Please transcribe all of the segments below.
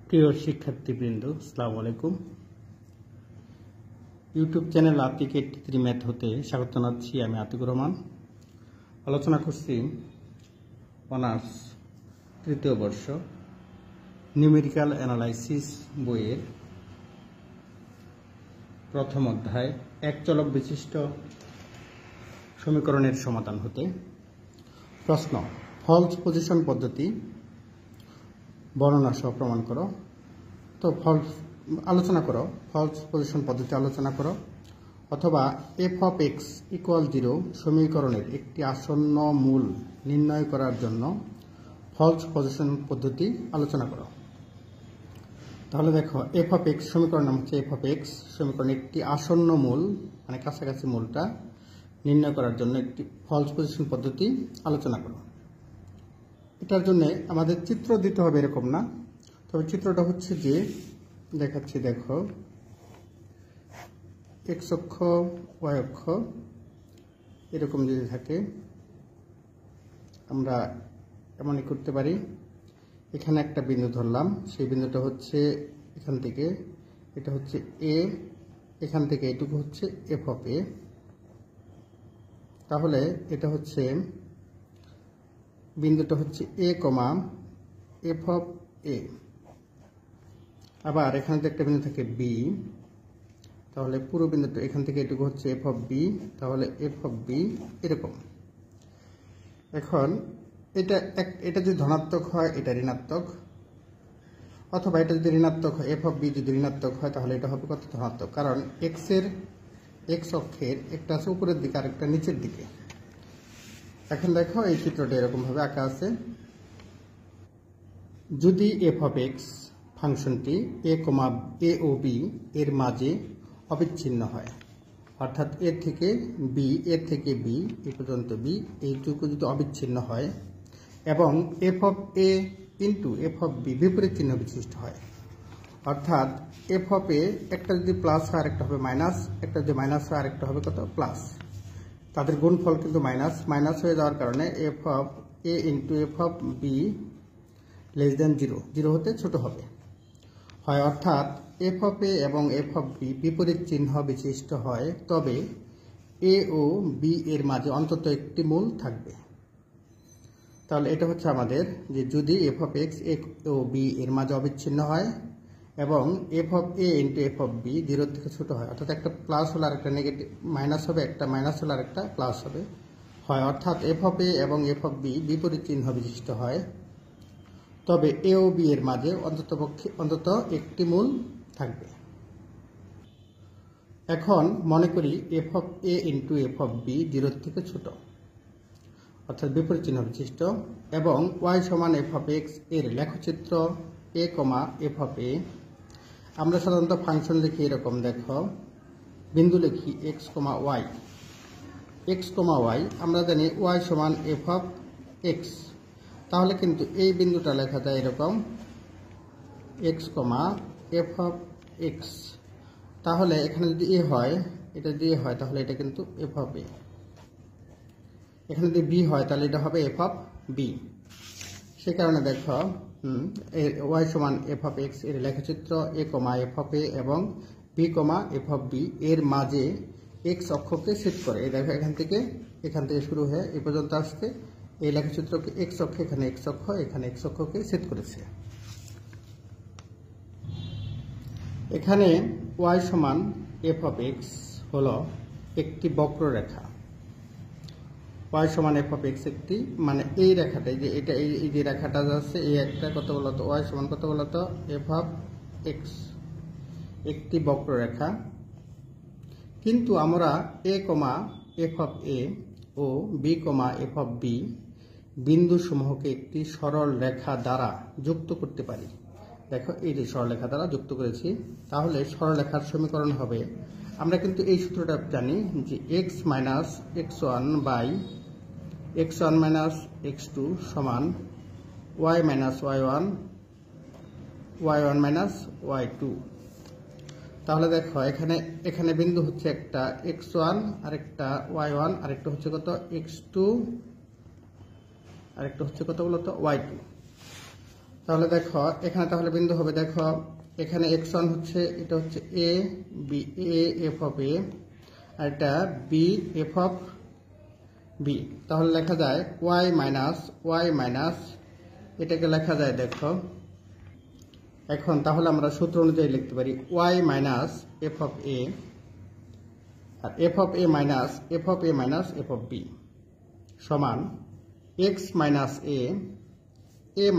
প্রিয় শিক্ষার্থীবৃন্দ, আসসালামু আলাইকুম। ইউটিউব চ্যানেল আতিক 83 ম্যাথ হতে স্বাগত জানাচ্ছি। আমি আতিকুর রহমান। আলোচনা করছি অনার্স তৃতীয় বর্ষ নিউমেরিক্যাল অ্যানালাইসিস বইয়ের প্রথম অধ্যায় এক চলক বিশিষ্ট সমীকরণের সমাধান হতে। প্রশ্ন: ফলস পজিশন পদ্ধতি বর্ণনা সহ প্রমাণ করো। তো আলোচনা করো ফলস পজিশন পদ্ধতি আলোচনা করো, অথবা এফ অফ এক্স ইকুয়াল 0 সমীকরণের একটি আসন্ন মূল নির্ণয় করার জন্য ফলস পজিশন পদ্ধতি আলোচনা করো। তাহলে দেখো, এফ অফ এক্স সমীকরণ নাম হচ্ছে এফ অফ এক্স সমীকরণের একটি আসন্ন মূল মানে কাছাকাছি মূলটা নির্ণয় করার জন্য একটি ফলস পজিশন পদ্ধতি আলোচনা করো। এটার জন্য আমাদের চিত্র দিতে হবে এরকম না, তবে চিত্রটা হচ্ছে যে দেখাচ্ছি, দেখো এক্স অক্ষ ওয়াই অক্ষ এরকম যদি থাকে আমরা এমনই করতে পারি। এখানে একটা বিন্দু ধরলাম, সেই বিন্দুটা হচ্ছে এখান থেকে, এটা হচ্ছে এ, এখান থেকে এটুকু হচ্ছে এফ অফ এ। তাহলে এটা হচ্ছে বিন্দুটা হচ্ছে এ কমা এফ অফ এ। আবার এখানে একটা বিন্দু থাকে বি, তাহলে পুরো বিন্দুটা এখান থেকে এটুকু হচ্ছে এফ অফ বি। তাহলে এফ অফ বি এরকম। এখন এটা যদি ধনাত্মক হয় এটা ঋণাত্মক, অথবা এটা যদি ঋণাত্মক হয়, এফ অফ বি যদি ঋণাত্মক হয় তাহলে এটা হবে কত? ধনাত্মক। কারণ এক্স অক্ষের একটা আছে উপরের দিকে আর একটা নিচের দিকে। এখন দেখো এই চিত্রটা এরকম ভাবে আঁকা আছে। যদি এফ অফ এক্স ফাংশনটি এ ও বি এর মাঝে অবিচ্ছিন্ন হয়, অর্থাৎ এর থেকে বি এ পর্যন্ত বি এইটুকু যদি অবিচ্ছিন্ন হয়, এবং f of a into f of b বিপরীত চিহ্ন বিশিষ্ট হয়, অর্থাৎ এফ অফ এ একটা যদি প্লাস হয় আর একটা হবে মাইনাস, একটা যদি মাইনাস হয় আর একটা হবে কত? প্লাস। তাদের গুণফল কিন্তু মাইনাস হয়ে যাওয়ার কারণে f of a into f of b less than 0 হতে ছোট হবে হয়, অর্থাৎ এফ অফ এ এবং এফ অফ বি বিপরীত চিহ্ন বিশিষ্ট হয়, তবে এ ও বি এর মাঝে অন্তত একটি মূল থাকবে। তাহলে এটা হচ্ছে আমাদের যে যদি এফ অফ এক্স এ ও বি এর মাঝে অবিচ্ছিন্ন হয় এবং f of a into f of b 0 থেকে ছোট হয়, অর্থাৎ একটা প্লাস হলে আর একটা নেগেটিভ মাইনাস হবে, একটা মাইনাস হলে আর একটা প্লাস হবে হয়, অর্থাৎ এফ অফ এ এবং এফ অফ বি বিপরীত চিহ্ন বিশিষ্ট হয়, তবে এ ও বি এর মাঝে অন্তত একটি মূল থাকবে। এখন মনে করি f of a into f of b 0 থেকে ছোট, অর্থাৎ বিপরীত চিহ্ন বিশিষ্ট, এবং ওয়াই সমান এফ অফ এক্স এর লেখচিত্র এ কমা এফ অফ এ। আমরা সাধারণত ফাংশন লিখি এরকম, দেখো বিন্দু লিখি এক্স কমা ওয়াই। আমরা জানি ওয়াই সমান এফ অফ এক্স, তাহলে কিন্তু এই বিন্দুটা লেখা যায় এরকম x comma f of x. তাহলে এখানে যদি এ হয়, এটা যদি এ হয় তাহলে এটা কিন্তু এফ অফ এ। এখানে যদি বি হয় তাহলে এটা হবে এফ অফ বি। সে কারণে দেখো ওয়াই সমান এফ অফ এক্স এর লেখচিত্র এ কমা এফ অফ এ এবং b comma f of b এর মাঝে এক্স অক্ষকে সেট করে। এই দেখো এখান থেকে শুরু হয়ে এ পর্যন্ত আসছে, এই লেখচিত্রকে এক্স অক্ষ, এখানে এক্স অক্ষ, এখানে এক্স অক্ষকে সেট করেছে। এখানে ওয়াই সমান এফ অফ এক্স হল একটি বক্ররেখা। ওয়াই সমান এফ অফ এক্স একটি, মানে এই রেখাটাই যে এটা, এই যে রেখাটা যাচ্ছে এই একটা কত বলতো? ওয়াই সমান কত বলতো? এফ অফ এক্স একটি বক্ররেখা। কিন্তু আমরা a comma f of a ও b comma f of b বিন্দু সমূহকে একটি সরল রেখা দ্বারা যুক্ত করতে পারি। দেখো এই যে সরলরেখা দ্বারা যুক্ত করেছি, তাহলে সরলরেখার সমীকরণ হবে, আমরা কিন্তু এই সূত্রটা জানি যে x minus x one by x one minus x two সমান y minus y one minus y two. তাহলে দেখো এখানে বিন্দু হচ্ছে একটা এক্স ওয়ান, আরেকটা ওয়াই ওয়ান, আরেকটা হচ্ছে কত? এক্স টু, আরেকটা হচ্ছে কত বলতো? Y two. তাহলে দেখো এখানে তাহলে বিন্দু হবে, দেখো এখানে x1 হচ্ছে, এটা হচ্ছে a b a f of a আর এটা b f of b। তাহলে লেখা যায় y মাইনাস এটাকে লেখা যায়, দেখো এখন তাহলে আমরা সূত্র অনুযায়ী লিখতে পারি y minus f of a আর f of a minus f of b সমান x minus a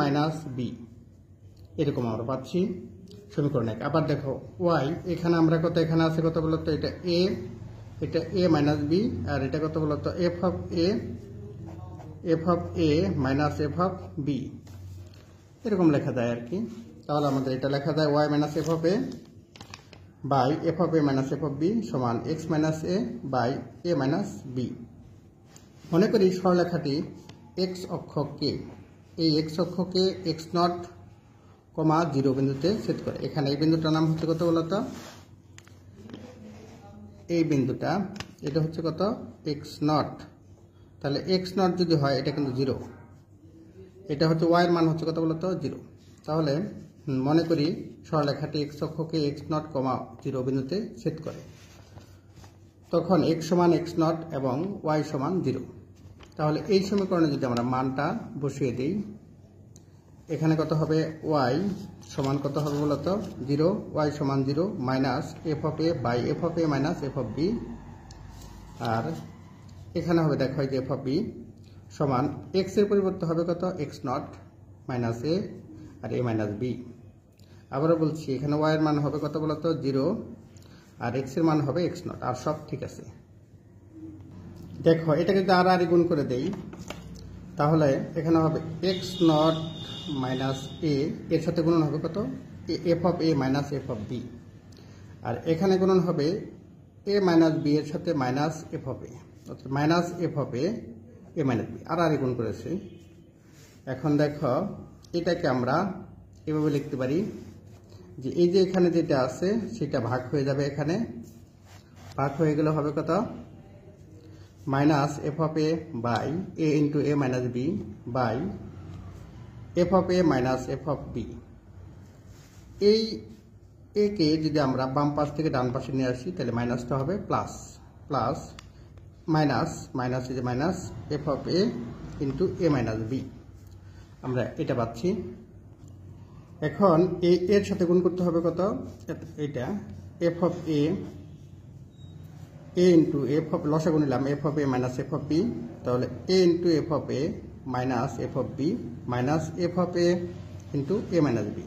minus b, এরকম আমরা পাচ্ছি সমীকরণ 1। আবার দেখো y এখানে আমরা কত, এখানে আছে কত বলতো, এটা a মাইনাস b আর এটা কত বলতো f of a minus f of b, এরকম লেখা যায় আর কি। তাহলে আমাদের এটা লেখা যায় y minus f of a by f of a minus f of b সমান x minus a by a minus b। মনে করি সরলরেখাটি x অক্ষকে, এই x অক্ষকে x0, 0 বিন্দুতে ছেদ করে। এখানে এই বিন্দুটার নাম হচ্ছে কত বলতো, এই বিন্দুটা এটা হচ্ছে কত x0। তাহলে x0 যদি হয় এটা কিন্তু 0, এটা হচ্ছে y এর মান হচ্ছে কত বলতো 0। তাহলে মনে করি সরলরেখাটি x অক্ষকে x0, 0 বিন্দুতে ছেদ করে, তখন x সমান x0 এবং y সমান 0। তাহলে এই সমীকরণে যদি আমরা মানটা বসিয়ে দিই, এখানে কত হবে y সমান কত হবে বলতো 0, y সমান 0 minus f of a by f of a minus f of b, আর এখানে হবে দেখো যে f of b সমান x এর পরিবর্তে হবে কত x0 মাইনাস a আর a মাইনাস b। আবারও বলছি এখানে y এর মান হবে কত বলতো 0 আর x এর মান হবে x0, আর সব ঠিক আছে। দেখো এটাকে যদি আর গুণ করে দেই, তাহলে এখানে হবে x0 মাইনাস a, এর সাথে গুণন হবে কত f of a minus f of b, আর এখানে গুণন হবে a মাইনাস b এর সাথে মাইনাস f of a, অর্থাৎ minus f of a minus b, আর গুণ করেছি। এখন দেখো এটাকে আমরা এভাবে লিখতে পারি যে এই যে এখানে যেটা আছে সেটা ভাগ হয়ে যাবে, এখানে ভাগ হয়ে গেলে হবে কত minus f of a by a into a minus b by f of a minus f of b। এই a কে যদি আমরা বাম পাশ থেকে ডান পাশে নিয়ে আসি তাহলে মাইনাসটা হবে প্লাস, প্লাস মাইনাস মাইনাস এই যে minus f of a into a minus b, আমরা এটা পাচ্ছি। এখন এই এর সাথে গুণ করতে হবে কত, এটা f of a into f of লসাগু নিলাম f of a minus f of b, তাহলে a into f of a minus f of b minus f of a into a minus b।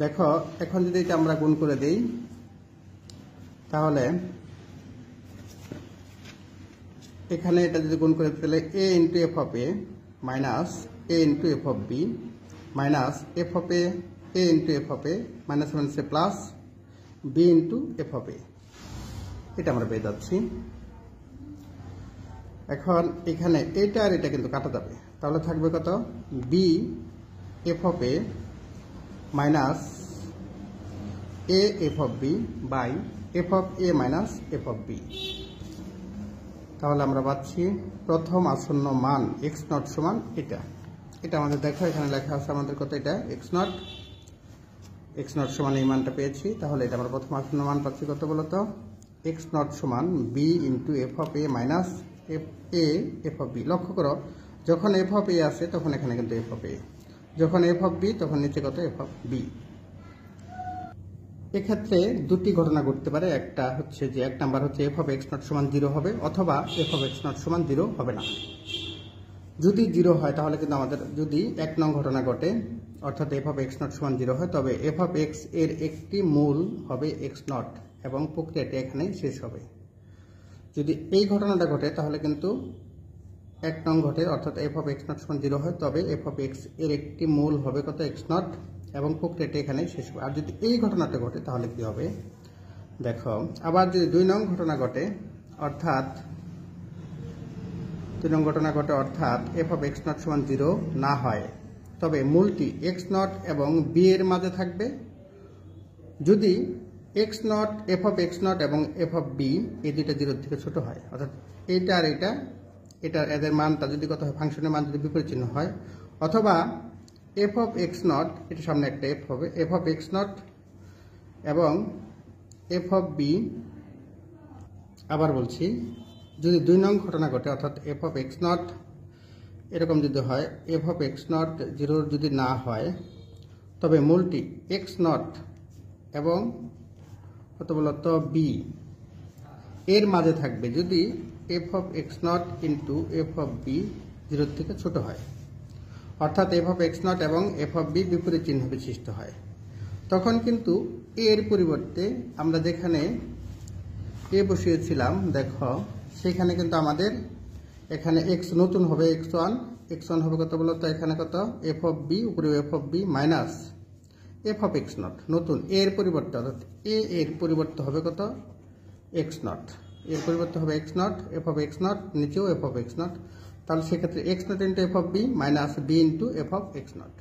দেখো এখন যদি এটা আমরা গুণ করে দেই, তাহলে এখানে এটা যদি গুণ করে তাহলে a into f of a minus a into f of b minus f of a into f of a minus মাইনাসে plus b into f of a, এটা আমরা পেয়ে যাচ্ছি। এখন এখানে এটা আর এটা কিন্তু কাটা যাবে, তাহলে থাকবে কত b f of a minus a f of b by f of a minus f of b। তাহলে আমরা পাচ্ছি প্রথম আসন্ন মান x0 সমান এটা, এটা আমাদের দেখো এখানে লেখা আছে আমাদের কত, এটা x0 সমান এই মানটা পেয়েছি। তাহলে এটা আমরা প্রথম আসন্ন মান পাচ্ছি কত বলতো x0 সমান b into f of a minus f of b। লক্ষ্য করো যখন f of a আসে তখন এখানে কিন্তু f of a, যখন f of b তখন নিচে কত f of b। এক্ষেত্রে দুটি ঘটনা ঘটতে পারে, একটা হচ্ছে যে এক নাম্বার হচ্ছে f of x0 সমান 0 হবে, অথবা f of x0 সমান 0 হবে না। যদি 0 হয় তাহলে কিন্তু আমাদের, যদি 1 নং ঘটনা ঘটে অর্থাৎ f of x0 সমান 0 হয়, তবে f of x এর একটি মূল হবে x0 এবং প্রক্রিয়াটি এখানেই শেষ হবে। যদি এই ঘটনাটা ঘটে তাহলে কিন্তু 1 নং ঘটে অর্থাৎ f of x0 সমান 0 হয়, তবে f of x এর একটি মূল হবে কত x0 এবং প্রক্রিয়াটি এখানেই শেষ হবে। আর যদি এই ঘটনাটা ঘটে তাহলে কি হবে দেখো, আবার যদি 2 নং ঘটনা ঘটে অর্থাৎ 2 নং ঘটনা ঘটে অর্থাৎ f of x0 সমান 0 না হয়, তবে মূলটি x0 এবং b এর মাঝে থাকবে। যদি x0 f of x0 এবং f of b এই দুইটা 0 থেকে ছোট হয়, অর্থাৎ এইটা আর এটা এদের মানটা যদি কত হয়, ফাংশনের মান যদি বিপরীত চিহ্ন হয়, অথবা এফ অফ এক্স নট, এটা সামনে একটা এফ হবে, এফ অফ এক্স নট এবং এফ অফ বি। আবার বলছি, যদি 2 নং ঘটনা ঘটে, অর্থাৎ এফ অফ এক্স নট এরকম যদি হয়, এফ অফ এক্স নট 0 যদি না হয়, তবে মূলটি এক্স নট এবং কত বলতো বি এর মাঝে থাকবে যদি f of x naught into f of b 0 থেকে ছোট হয়, অর্থাৎ এফ অফ এক্স নট এবং এফ অফ বি বিপরীত চিহ্ন বিশিষ্ট হয়। তখন কিন্তু এর পরিবর্তে আমরা যেখানে এ বসিয়েছিলাম, দেখো সেখানে কিন্তু আমাদের এখানে এক্স নতুন হবে, x1 হবে কত বলতো, এখানে কত এফ অফ বি, উপরে f of b minus f of x naught নতুন এর পরিবর্তে, অর্থাৎ এর পরিবর্তে হবে কত এক্স নট, এর পরিবর্তে হবে x naught, f of x naught, নিচেও এফ অফ এক্স নট। তাহলে সেক্ষেত্রে x naught into f of b minus b into f of x naught.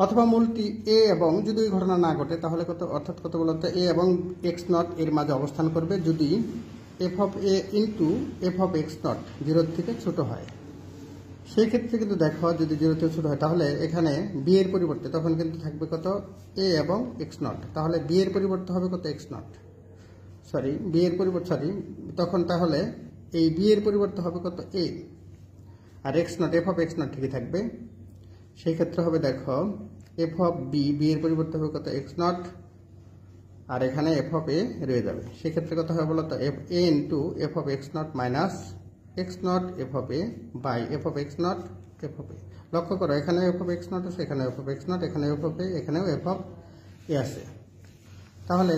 অথবা মূলটি এ এবং যদি ওই ঘটনা না ঘটে তাহলে কত, অর্থাৎ কত বলতো এ এবং এক্স নট এর মাঝে অবস্থান করবে যদি f of a into f of x not 0 থেকে ছোট হয়। সেই ক্ষেত্রে কিন্তু দেখো যদি 0 থেকে ছোট হয় তাহলে এখানে বি এর পরিবর্তে তখন কিন্তু থাকবে কত এ এবং এক্স নট, তাহলে বি এর পরিবর্তে হবে কত এক্স নট, বি এর পরিবর্তে তখন তাহলে এই বি এর পরিবর্তে হবে কত এ, আর x naught f of x naught ঠিকই থাকবে। সেই ক্ষেত্রে হবে দেখো এফ অফ বি, বি এর পরিবর্তে হবে কত এক্স নট, আর এখানে এফ অফ এ রয়ে যাবে। সেক্ষেত্রে কত হবে বলতো f a into f of x naught minus x naught f of a by f of x naught f of a. লক্ষ্য করো এখানে এফ অফ এক্স নট আছে, এখানে এফ অফ এক্স নট, এখানে এফ অফ এ, এখানেও f of এ আছে। তাহলে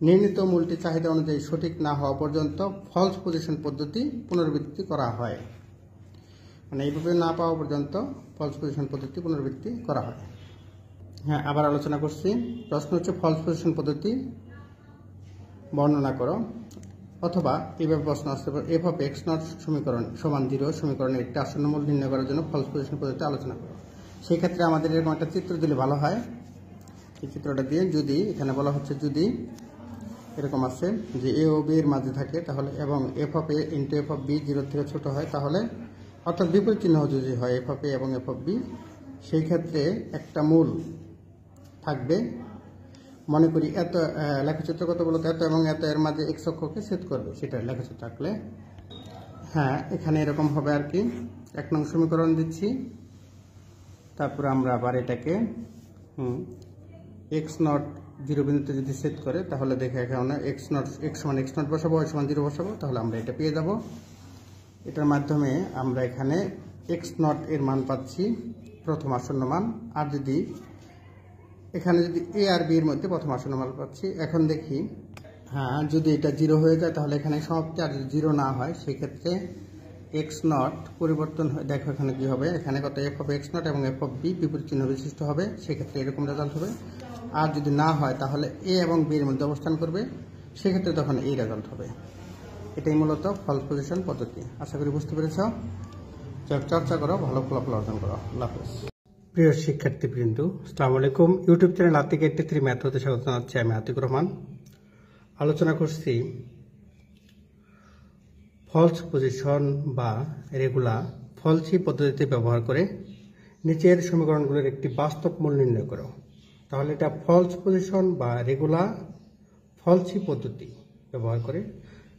নির্ণীত মূলটি চাহিদা অনুযায়ী সঠিক না হওয়া পর্যন্ত ফলস পজিশন পদ্ধতি পুনরাবৃত্তি করা হয়, মানে এইভাবে না পাওয়া পর্যন্ত ফলস পজিশন পদ্ধতি পুনরাবৃত্তি করা হয়। হ্যাঁ, আবার আলোচনা করছি। প্রশ্ন হচ্ছে ফলস পজিশন পদ্ধতি বর্ণনা করো, অথবা এইভাবে প্রশ্ন আসতে পারে এফ অফ এক্স নট সমীকরণ সমান 0 সমীকরণের একটি আসন্ন মূল নির্ণয় করার জন্য ফলস পজিশন পদ্ধতি আলোচনা করো। সেই ক্ষেত্রে আমাদের এরকম একটা চিত্র দিলে ভালো হয়। এই চিত্রটা দিয়ে যদি এখানে বলা হচ্ছে যদি এরকম আছে যে এ ও বি এর মাঝে থাকে তাহলে, এবং f of a into f of b 0 থেকে ছোট হয়, তাহলে অর্থাৎ বিপরীত চিহ্ন যদি হয় এফ অফ এ এবং এফ অফ বি, সেই ক্ষেত্রে একটা মূল থাকবে। মনে করি এত লেখচিত্র কত বলতো এত এবং এত এর মাঝে এক্স অক্ষকে ছেদ করবে, সেটা লেখচিত্র আঁকলে। হ্যাঁ, এখানে এরকম হবে আর কি। 1 নং সমীকরণ দিচ্ছি, তারপরে আমরা আবার এটাকে এক্স নট 0 বিন্দুতে যদি সেট করে তাহলে দেখে এখানে এক্স সমান এক্স নট বসাবো, ওয়াই সমান 0 বসাবো, তাহলে আমরা এটা পেয়ে যাব। এটার মাধ্যমে আমরা এখানে এক্স নট এর মান পাচ্ছি প্রথম আসন্ন মান, আর যদি এখানে যদি এ আর বি এর মধ্যে প্রথম আসন্ন মান পাচ্ছি। এখন দেখি, হ্যাঁ, যদি এটা 0 হয়ে যায় তাহলে এখানে সমাপ্তি, আর যদি 0 না হয় সেক্ষেত্রে এক্স নট পরিবর্তন হয়। দেখো এখানে কি হবে, এখানে কত এফ অফ এক্স নট এবং এফ অফ বি বিপরীত চিহ্ন বিশিষ্ট হবে, সেক্ষেত্রে এরকম রেজাল্ট হবে। আর যদি না হয় তাহলে এ এবং বি এর মধ্যে অবস্থান করবে, সেক্ষেত্রে তখন এই রেজাল্ট হবে। এটাই মূলত ফলস পজিশন পদ্ধতি। আশা করি বুঝতে পেরেছ। চর্চা করো, ভালো ফলাফল অর্জন করো। আল্লাহ হাফেজ। প্রিয় শিক্ষার্থীবৃন্দ, আসসালামু আলাইকুম। ইউটিউব চ্যানেল আতিক 83 ম্যাথ হতে স্বাগত জানাচ্ছি। আমি আতিকুর রহমান। আলোচনা করছি ফলস পজিশন বা রেগুলার ফলসি পদ্ধতিতে ব্যবহার করে নিচের সমীকরণগুলোর একটি বাস্তব মূল নির্ণয় করো। তাহলে এটা ফলস পজিশন বা রেগুলার ফলসি পদ্ধতি ব্যবহার করে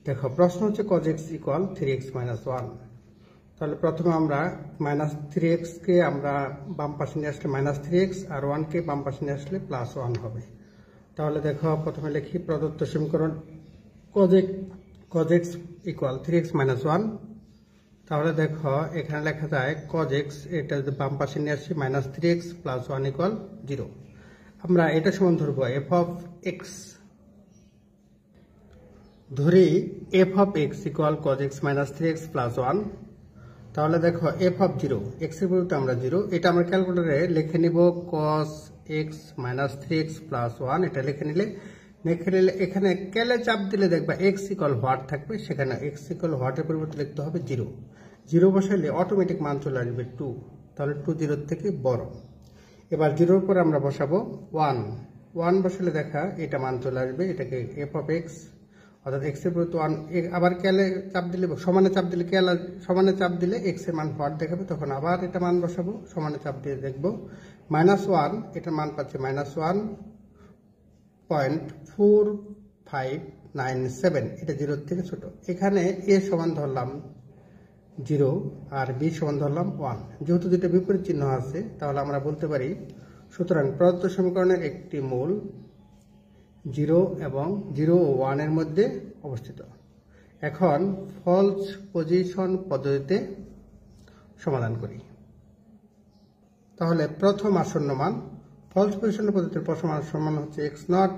দেখো। প্রশ্ন হচ্ছে cos x equal 3x minus 1। তাহলে প্রথমে আমরা মাইনাস 3x কে আমরা বাম পাশে নিয়ে আসলে মাইনাস 3x, আর 1 কে বাম পাশে নিয়ে আসলে প্লাস 1 হবে। তাহলে দেখো প্রথমে লিখি প্রদত্ত সমীকরণ cos x equal 3x minus 1। তাহলে দেখো এখানে লেখা যায় cos x, এটা যদি বাম পাশে নিয়ে আসি মাইনাস 3x প্লাস 1 ইকুয়াল 0। আমরা এটা সমান ধরবো এফ অফ এক্স, ধরি F of x equal cos x minus 3x plus 1। তাহলে দেখো এফ অফ 0, এক্স এর পরিবর্তে আমরা 0, এটা আমরা ক্যালকুলেটরে লিখে নিব cos x minus 3x plus 1। এটা লিখে নিলে এখানে ক্যালে চাপ দিলে দেখবা x ইকুয়াল হোয়াট থাকবে, সেখানে x ইকুয়াল হোয়াটের পরিবর্তে লিখতে হবে 0। 0 বসাইলে অটোমেটিক মান চলে আসবে 2, তাহলে 2 0 থেকে বড়। এবার 0 পরে আমরা বসাবো 1 বসালে দেখা এটা মান চলে আসবে, এটাকে এফ অফ এক্স অর্থাৎ x এর পরিবর্তে 1 আবার ক্যালে চাপ দিলে সমানে চাপ দিলে সমানে চাপ দিলে x এর মান হোয়াট দেখাবে, তখন আবার এটা মান বসাবো, সমানে চাপ দিয়ে দেখব -1 এটার মান পাচ্ছে -1.4597, এটা 0 থেকে ছোট। এখানে a সমান ধরলাম 0 আর b সমান ধরলাম 1। যেহেতু দুটো বিপরীত চিহ্ন আছে তাহলে আমরা বলতে পারি সুতরাং প্রদত্ত সমীকরণের একটি মূল 0 এবং 0 ও 1 এর মধ্যে অবস্থিত। এখন ফলস পজিশন পদ্ধতিতে সমাধান করি। তাহলে প্রথম আসন্ন মান ফলস পজিশন পদ্ধতির প্রথম আসন্ন মান হচ্ছে x নট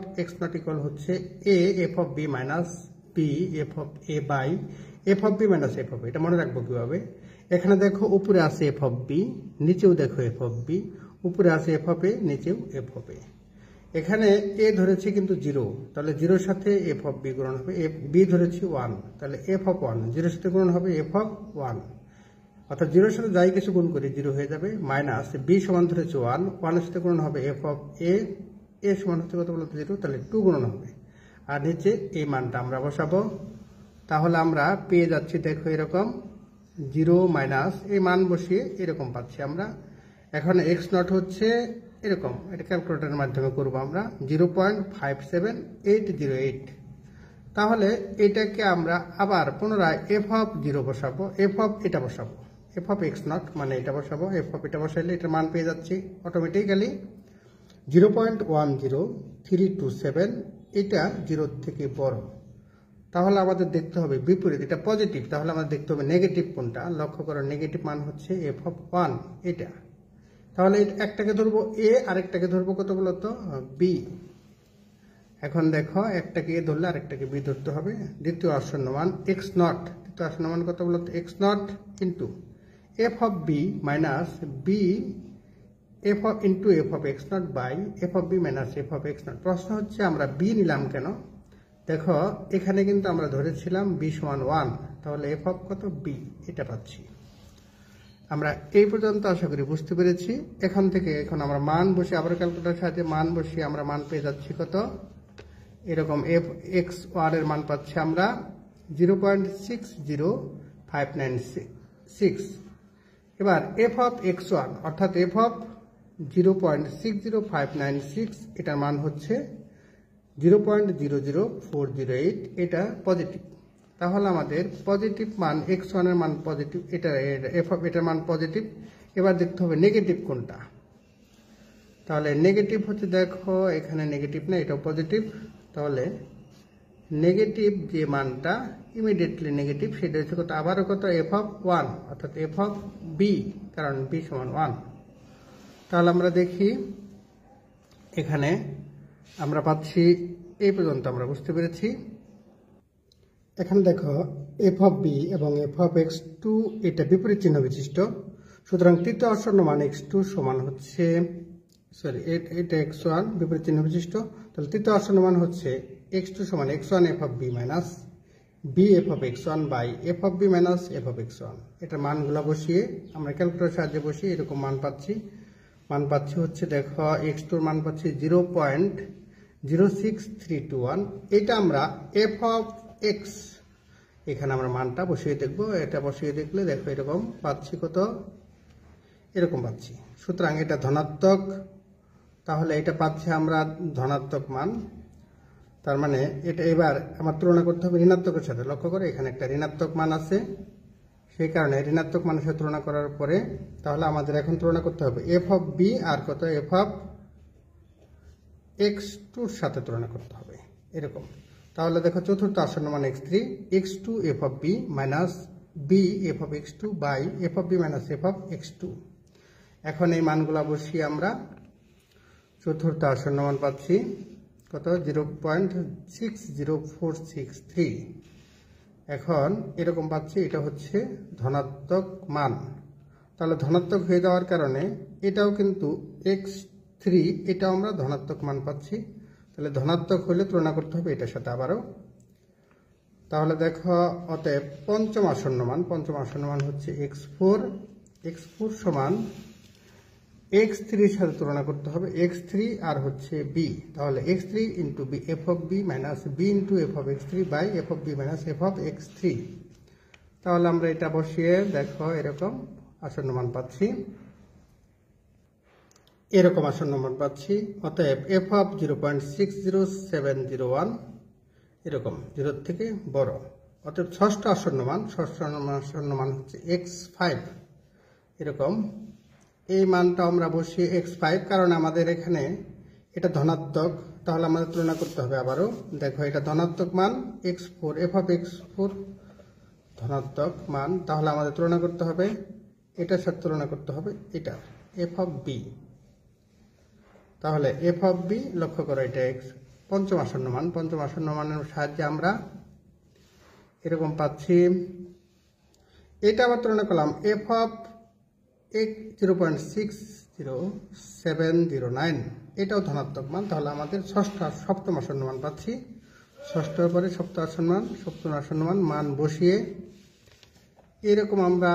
ইকুয়াল হচ্ছে a f of b minus b f of a by f of b minus f of a। এটা মনে রাখবো কিভাবে, এখানে দেখো উপরে আছে f of b, নিচেও দেখো f of b, উপরে আছে f of a, নিচেও f of a। এখানে a ধরেছি কিন্তু 0, তাহলে 0 এর সাথে f of b গুণন হবে, b ধরেছি 1, তাহলে f of 1 0 এর সাথে গুণন হবে f of 1, অর্থাৎ 0 এর সাথে যাই কিছু গুণ করি 0 হয়ে যাবে, মাইনাস b সমান ধরেছি 1 এর সাথে গুণন হবে f of a, a সমান হচ্ছে কত বলতে 0, তাহলে 2 গুণন হবে, আর নিচে এই মানটা আমরা বসাবো। তাহলে আমরা পেয়ে যাচ্ছি দেখো এরকম 0 মাইনাস এই মান বসিয়ে এরকম পাচ্ছি আমরা। এখন x নট হচ্ছে এরকম, এটা ক্যালকুলেটরের মাধ্যমে করব আমরা 0.57808। তাহলে এটাকে আমরা আবার পুনরায় f of 0 বসাবো, f of এটা বসাবো, f of x নট মানে এটা বসাবো, f of এটা বসাইলে এটার মান পেয়ে যাচ্ছি অটোমেটিক্যালি 0.10327, এটা 0 থেকে বড়। তাহলে আমাদের দেখতে হবে বিপরীত, এটা পজিটিভ, তাহলে আমাদের দেখতে হবে নেগেটিভ কোনটা। লক্ষ্য করো নেগেটিভ মান হচ্ছে f of 1 এটা। তাহলে একটাকে ধরবো a, আরেকটাকে ধরবো কত বলতো b। এখন দেখো একটাকে a ধরলে আরেকটাকে b ধরতে হবে। দ্বিতীয় আসন্ন মান x নট, দ্বিতীয় আসন্ন মান কত বলতো x naught into f of b minus b f of into f of x naught by f of b minus f of x naught. প্রশ্ন হচ্ছে আমরা b নিলাম কেন, দেখো এখানে কিন্তু আমরা ধরেছিলাম b সমান 1, তাহলে f of কত b এটা পাচ্ছি। আমরা এই পর্যন্ত আশা করি বুঝতে পেরেছি। এখান থেকে এখন আমরা মান বসে আবার ক্যালকুলেটরের সাহায্যে মান বসিয়ে আমরা মান পেয়ে যাচ্ছি কত এরকম f(x1) এর মান পাচ্ছি আমরা 0.60596। এবার f of x1 অর্থাৎ f of 0.60596 এটার মান হচ্ছে 0.00408, এটা পজিটিভ। তাহলে আমাদের পজিটিভ মান x1 এর মান পজিটিভ, এটা f of এটার মান পজিটিভ। এবার দেখতে হবে নেগেটিভ কোনটা, তাহলে নেগেটিভ হচ্ছে দেখো এখানে নেগেটিভ না, এটাও পজিটিভ। তাহলে নেগেটিভ যে মানটা ইমিডিয়েটলি নেগেটিভ সেটা হচ্ছে কত আবারও কত f of 1 অর্থাৎ f of b, কারণ b সমান 1। তাহলে আমরা দেখি এখানে আমরা পাচ্ছি এই পর্যন্ত আমরা বুঝতে পেরেছি। এখানে দেখো f of b এবং f of x2 এটা বিপরীত চিহ্ন বিশিষ্ট, সুতরাং তৃতীয় আসন্ন মান x2 সমান হচ্ছে এটা x1 বিপরীত চিহ্ন বিশিষ্ট, তাহলে তৃতীয় আসন্ন মান হচ্ছে x2 সমান x1 f of b minus b f of x1 by f of b minus f of x1। এটা মানগুলো বসিয়ে আমরা ক্যালকুলেটরের সাহায্যে বসিয়ে এরকম মান পাচ্ছি হচ্ছে দেখো x2 এর মান পাচ্ছি 0.06321। এটা আমরা f of x এখানে আমরা মানটা বসিয়ে দেখব, এটা বসিয়ে দেখলে দেখো এরকম পাচ্ছি কত এরকম পাচ্ছি। সুতরাং এটা ধনাত্মক, তাহলে এটা পাচ্ছি আমরা ধনাত্মক মান, তার মানে এটা এবার আমার তুলনা করতে হবে ঋণাত্মকের সাথে। লক্ষ্য করে এখানে একটা ঋণাত্মক মান আছে, সেই কারণে ঋণাত্মক মানের সাথে তুলনা করার পরে তাহলে আমাদের এখন তুলনা করতে হবে f of b আর কত f of x2 এর সাথে তুলনা করতে হবে এরকম। তাহলে দেখো চতুর্থ আসন্ন মান x3, x2 f of b minus b f of x2 by f of b minus f of x2। এখন এই মানগুলা বসিয়ে আমরা চতুর্থ আসন্ন মান পাচ্ছি কত 0.60463। এখন এরকম পাচ্ছি এটা হচ্ছে ধনাত্মক মান, তাহলে ধনাত্মক হয়ে যাওয়ার কারণে এটাও কিন্তু x3 এটাও আমরা ধনাত্মক মান পাচ্ছি। তাহলে ধনাত্মক হলে তুলনা করতে হবে এটার সাথে আবারও। তাহলে দেখো অতএব পঞ্চম আসন্ন মান হচ্ছে x4 সমান x3 এর সাথে তুলনা করতে হবে x3 আর হচ্ছে b, তাহলে x3 into b f of b minus b into f of x3 by f of b minus f of x3। তাহলে আমরা এটা বসিয়ে দেখো এরকম আসন্ন মান পাচ্ছি, অতএব f অফ 0.60701 এরকম 0 থেকে বড়, অতএব ষষ্ঠ আসন্ন মান হচ্ছে x5 এরকম। এই মানটা আমরা বসিয়ে x5, কারণ আমাদের এখানে এটা ধনাত্মক, তাহলে আমাদের তুলনা করতে হবে আবারও। দেখো এটা ধনাত্মক মান x4, f অফ x4 ধনাত্মক মান, তাহলে আমাদের তুলনা করতে হবে এটার সাথে তুলনা করতে হবে এটা f অফ b। তাহলে f অফ b লক্ষ্য করো এটা পঞ্চম আসন্ন মানের সাহায্যে আমরা এরকম পাচ্ছি। এটা আবার তুলনা করলাম f অফ 0.60709, এটাও ধনাত্মক মান, তাহলে আমাদের সপ্তম আসন্ন মান পাচ্ছি। ষষ্ঠের পরে সপ্তম আসন্ন মান বসিয়ে এরকম আমরা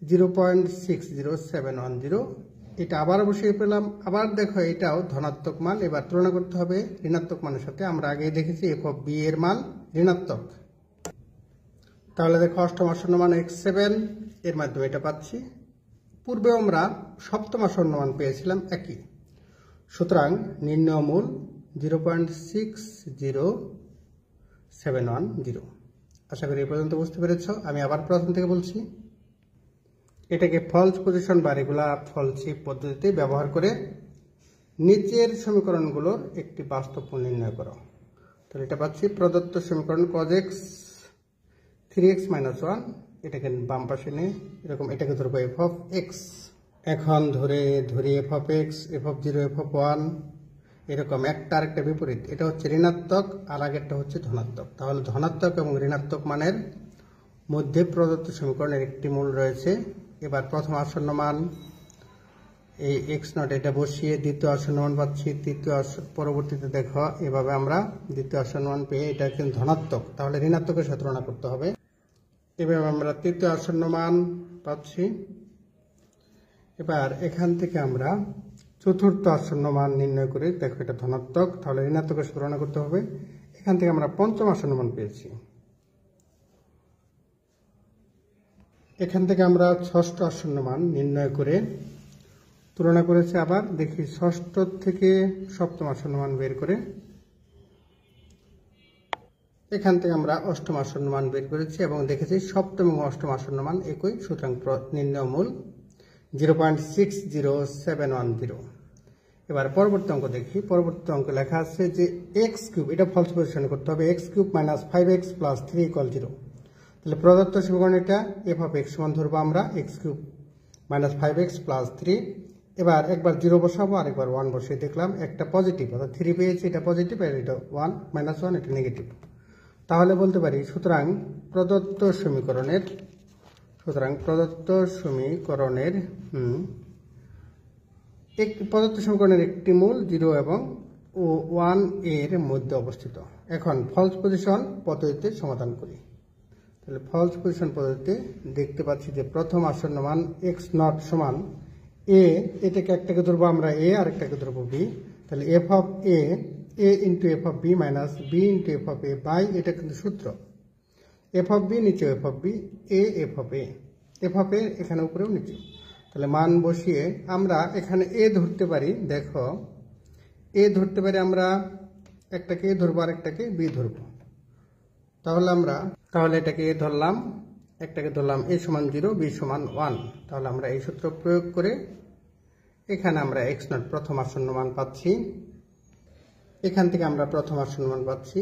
0.60710 এটা আবার বসিয়ে পেলাম। আবার দেখো এটাও ধনাত্মক মান, এবার তুলনা করতে হবে ঋণাত্মক মানের সাথে। আমরা আগে দেখেছি f অফ b এর মান ঋণাত্মক, তাহলে দেখো অষ্টম আসন্ন মান x7 এর মাধ্যমে এটা পাচ্ছি। পূর্বে আমরা সপ্তম আসন্ন মান পেয়েছিলাম একই, সুতরাং নির্ণয় মূল 0.60710। আশা করি এ পর্যন্ত বুঝতে পেরেছ। আমি আবার প্রথম থেকে বলছি, এটাকে ফলস পজিশন বা রেগুলার ফলসিপ পদ্ধতিতে ব্যবহার করে নিচের সমীকরণগুলোর একটি বাস্তব মূল নির্ণয় করো। তাহলে এটা পাচ্ছি প্রদত্ত সমীকরণ cos x 3x - 1, এটাকে বাম পাশে নিয়ে এরকম এটাকে ধরবো f অফ x। এখন ধরি f of x, f of 0, f of 1 এরকম একটা আরেকটা বিপরীত, এটা হচ্ছে ঋণাত্মক আর আগেরটা হচ্ছে ধনাত্মক। তাহলে ধনাত্মক এবং ঋণাত্মক মানের মধ্যে প্রদত্ত সমীকরণের একটি মূল রয়েছে। এবার প্রথম আসন্ন মান এই x0 এটা বসিয়ে দ্বিতীয় আসন্ন মান পাচ্ছি। পরবর্তীতে দেখো এভাবে আমরা দ্বিতীয় আসন্ন মান পেয়ে এটা কিন্তু ধনাত্মক, তাহলে ঋণাত্মকের সাথে তুলনা করতে হবে। এভাবে আমরা তৃতীয় আসন্ন মান পাচ্ছি। এবার এখান থেকে আমরা চতুর্থ আসন্ন মান নির্ণয় করে দেখো এটা ধনাত্মক, তাহলে ঋণাত্মকের সাথে তুলনা করতে হবে। এখান থেকে আমরা পঞ্চম আসন্ন মান পেয়েছি। এখান থেকে আমরা ষষ্ঠ আসন্ন মান নির্ণয় করে তুলনা করেছি। আবার দেখি ষষ্ঠ থেকে সপ্তম আসন্ন মান বের করে এখান থেকে আমরা অষ্টম আসন্ন মান বের করেছি এবং দেখেছি সপ্তম এবং অষ্টম আসন্ন মান একই, সুতরাং নির্ণয় মূল 0.60710। এবার পরবর্তী অঙ্ক দেখি। পরবর্তী অঙ্ক লেখা আছে যে x3, এটা ফলস পজিশন করতে হবে, x3 - 5x + 3 = 0। তাহলে প্রদত্ত সমীকরণ এটা f অফ x সমান ধরবো আমরা x3 - 5x + 3। এবার একবার 0 বসাবো আর একবার 1 বসিয়ে দেখলাম একটা পজিটিভ, অর্থাৎ 3 পেয়েছি, এটা পজিটিভ আর এটা 1 - 1 এটা নেগেটিভ। তাহলে বলতে পারি সুতরাং প্রদত্ত সমীকরণের একটি মূল 0 এবং 1 এর মধ্যে অবস্থিত। এখন ফলস পজিশন পদ্ধতিতে সমাধান করি। তাহলে ফলস পজিশন পদ্ধতিতে দেখতে পাচ্ছি যে প্রথম আসন্ন মান x0 সমান a, এটাকে একটাকে ধরবো আমরা a আর একটাকে ধরবো b। তাহলে f of a into f of b minus b into f of a by, এটা কিন্তু সূত্র f অফ b নিচে f of b, a f of a, f of a এখানে উপরেও নিচে। তাহলে মান বসিয়ে আমরা এখানে a ধরতে পারি। দেখো a ধরতে পারি আমরা, একটাকে a ধরবো আর একটাকে b ধরবো। তাহলে এটাকে a ধরলাম, একটাকে ধরলাম a সমান 0, b সমান 1। তাহলে আমরা এই সূত্র প্রয়োগ করে এখানে আমরা x0 প্রথম আসন্ন মান পাচ্ছি। এখান থেকে আমরা প্রথম আসন্ন মান পাচ্ছি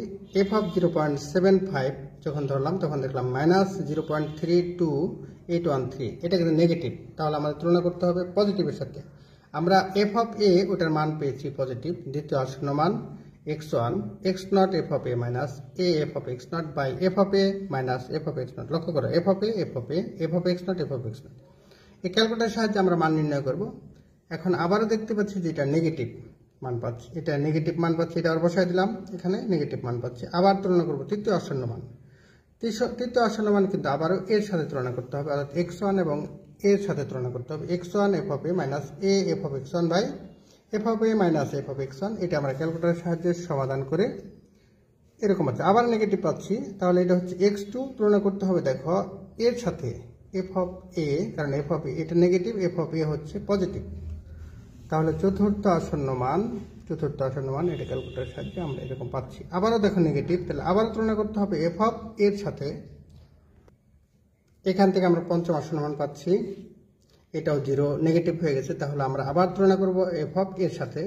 f অফ 0.75 যখন ধরলাম তখন দেখলাম -0.32813, এটা কিন্তু নেগেটিভ, তাহলে আমাদের তুলনা করতে হবে পজিটিভের সাথে। আমরা f অফ a ওটার মান পেয়েছি পজিটিভ, দ্বিতীয় আসন্ন মান x1 x0 f of a minus a f of x0 by f of a minus f of x0। লক্ষ্য করো f of a f of a f of x0 f of x0, এই ক্যালকুলেটরের সাহায্যে আমরা মান নির্ণয় করব। এখন আবারও দেখতে পাচ্ছি যে এটা নেগেটিভ মান পাচ্ছি, এটা আবার বসাই দিলাম, এখানে নেগেটিভ মান পাচ্ছি। আবার তুলনা করব তৃতীয় আসন্ন মান। তৃতীয় আসন্ন মান কিন্তু আবারও এর সাথে তুলনা করতে হবে, অর্থাৎ x1 এবং এর সাথে তুলনা করতে হবে x1 f of a minus a f of x1 by f of a minus f of x1। এটা আমরা ক্যালকুলেটরের সাহায্যে সমাধান করে এরকম আছে। আবার নেগেটিভ পাচ্ছি, তাহলে এটা হচ্ছে x2 তুলনা করতে হবে দেখো এর সাথে f অফ a, কারণ f অফ a এটা নেগেটিভ, f অফ a হচ্ছে পজিটিভ। তাহলে চতুর্থ আসন্ন মান এটা ক্যালকুলেটরের সাহায্যে আমরা এরকম পাচ্ছি। আবারও দেখো নেগেটিভ, তাহলে আবারও তুলনা করতে হবে f অফ এর সাথে। এখান থেকে আমরা পঞ্চম আসন্ন মান পাচ্ছি, এটাও 0 নেগেটিভ হয়ে গেছে, তাহলে আমরা আবার তুলনা করব f অফ এর সাথে।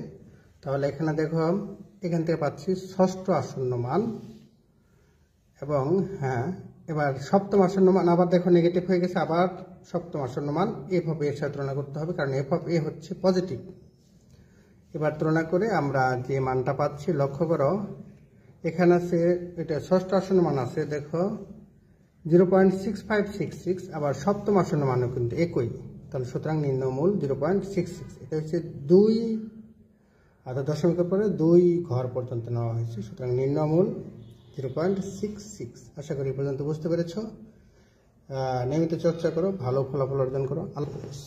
তাহলে এখানে দেখো এখান থেকে পাচ্ছি ষষ্ঠ আসন্ন মান, এবং হ্যাঁ এবার সপ্তম আসন্ন মান আবার দেখো নেগেটিভ হয়ে গেছে, আবার সপ্তম আসন্ন মান f অফ এর সাথে তুলনা করতে হবে, কারণ f অফ a হচ্ছে পজিটিভ। এবার তুলনা করে আমরা যে মানটা পাচ্ছি লক্ষ্য করো, এখানে আছে এটা ষষ্ঠ আসন্ন মান আছে দেখো 0.6566, আবার সপ্তম আসন্ন মানও কিন্তু একই, তাহলে সুতরাং নির্ণয়মূল 0.66। এটা হচ্ছে 2 অর্থাৎ দশমিকের পরে 2 ঘর পর্যন্ত নেওয়া হয়েছে, সুতরাং নির্ণয়মূল 0.66। আশা করি এই পর্যন্ত বুঝতে পেরেছ। নিয়মিত চর্চা করো, ভালো ফলাফল অর্জন করো। আল্লাহ হাফেজ।